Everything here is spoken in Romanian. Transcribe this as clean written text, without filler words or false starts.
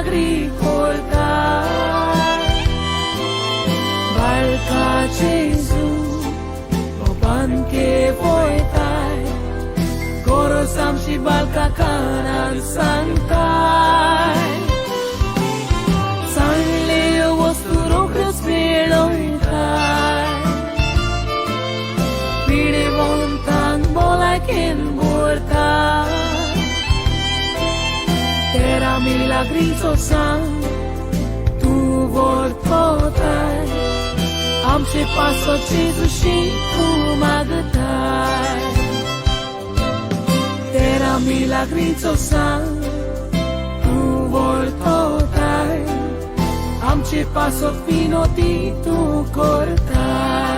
milagri portai. Barca Gesù, oban ke voitai, Goro samshi balka kanan santai. Sanle vosturo krespedontai, pide vontang bolaken bortai. Tera milagri sosan, tu vortotai, amche paso Gesù și tu magătai. Tera milagri sosan, tu vortotai, amche paso fino di tu cortai.